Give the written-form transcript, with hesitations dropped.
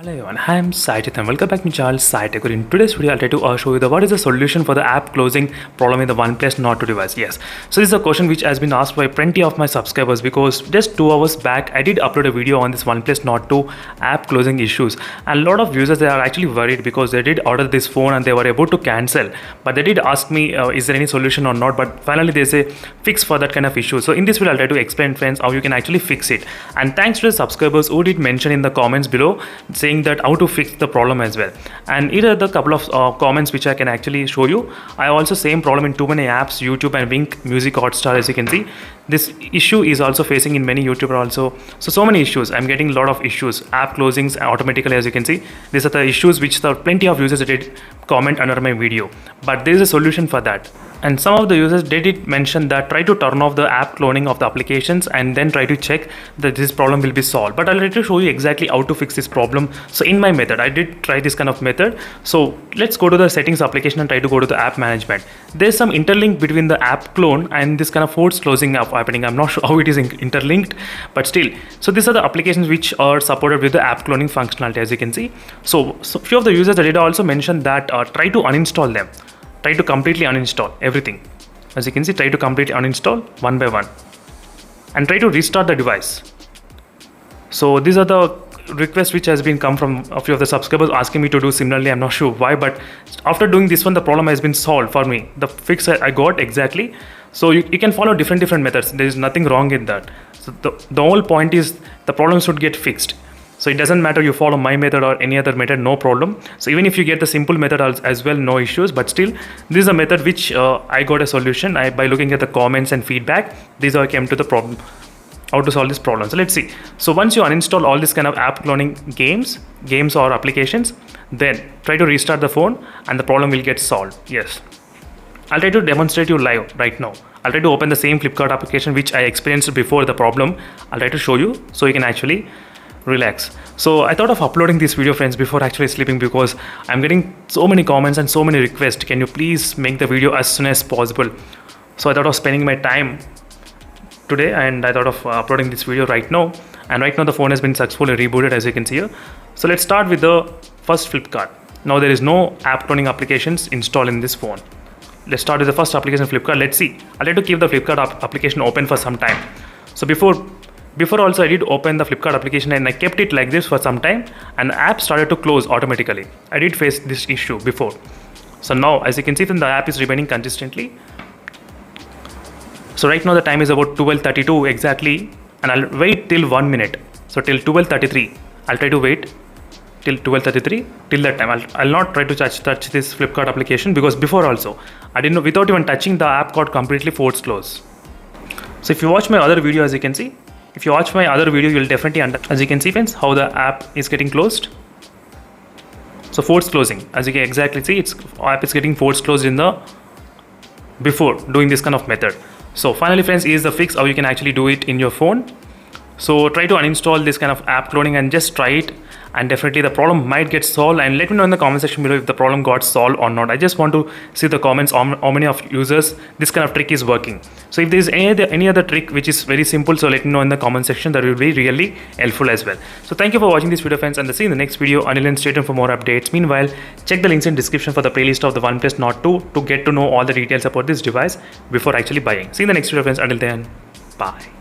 Hello everyone, I am Saijit and welcome back to my channel SciTech. In today's video, I'll try to show you what is the solution for the app closing problem in the OnePlus Nord 2 device. Yes, so this is a question which has been asked by plenty of my subscribers because just 2 hours back, I did upload a video on this OnePlus Nord 2 app closing issues. And a lot of users, they are actually worried because they did order this phone and they were about to cancel. But they did ask me, is there any solution or not? But finally, there's a fix for that kind of issue. So in this video, I'll try to explain, friends, how you can actually fix it. And thanks to the subscribers who did mention in the comments below, saying that how to fix the problem as well. And here are the couple of comments which I can actually show you. I also same problem in too many apps, YouTube and Wink Music Hotstar. As you can see, this issue is also facing in many YouTuber also. So many issues. I'm getting a lot of issues, app closings automatically. As you can see, these are the issues which the plenty of users did comment under my video, but there is a solution for that. And some of the users did mention that try to turn off the app cloning of the applications and then try to check that this problem will be solved. But I'll try to show you exactly how to fix this problem. So in my method, I did try this kind of method. So let's go to the settings application and try to go to the app management. There's some interlink between the app clone and this kind of forced closing app happening. I'm not sure how it is interlinked, but still. So these are the applications which are supported with the app cloning functionality, as you can see. So few of the users did also mention that try to uninstall them. Try to completely uninstall everything. As you can see, try to completely uninstall one by one and try to restart the device. So these are the requests which has been come from a few of the subscribers asking me to do similarly. I'm not sure why, but after doing this one, the problem has been solved for me. The fix I got exactly. So you can follow different methods. There is nothing wrong in that. So the whole point is the problem should get fixed. So it doesn't matter you follow my method or any other method, no problem. So even if you get the simple method as well, no issues. But still, this is a method which I got a solution by looking at the comments and feedback. These are came to the problem, how to solve this problem. So let's see. So once you uninstall all this kind of app cloning games or applications, then try to restart the phone and the problem will get solved. Yes. I'll try to demonstrate you live right now. I'll try to open the same Flipkart application which I experienced before the problem. I'll try to show you so you can actually relax. So I thought of uploading this video, friends, before actually sleeping because I'm getting so many comments and so many requests. Can you please make the video as soon as possible? So I thought of spending my time today and I thought of uploading this video right now. And right now the phone has been successfully rebooted, as you can see here. So let's start with the first Flipkart. Now there is no app cloning applications installed in this phone. Let's start with the first application, Flipkart. Let's see. I'll try to keep the Flipkart application open for some time. So before also I did open the Flipkart application and I kept it like this for some time and the app started to close automatically. I did face this issue before. So now as you can see, then the app is remaining consistently. So right now the time is about 12:32 exactly and I'll wait till 1 minute. So till 12:33, I'll try to wait till 12:33. Till that time I'll not try to touch this Flipkart application because before also I didn't know, without even touching, the app got completely forced close. So if you watch my other video, as you can see, if you watch my other video, you'll definitely understand, as you can see, friends, how the app is getting closed. So forced closing, as you can exactly see, app is getting forced closed in the before doing this kind of method. So finally, friends, is the fix how you can actually do it in your phone. So try to uninstall this kind of app cloning and just try it, and definitely the problem might get solved. And let me know in the comment section below if the problem got solved or not. I just want to see the comments on how many of users this kind of trick is working. So if there is any other trick which is very simple, so let me know in the comment section. That will be really helpful as well. So thank you for watching this video, friends, and I'll see you in the next video. Until then, stay tuned for more updates. Meanwhile, check the links in description for the playlist of the OnePlus Nord 2 to get to know all the details about this device before actually buying. See you in the next video, friends. Until then, bye.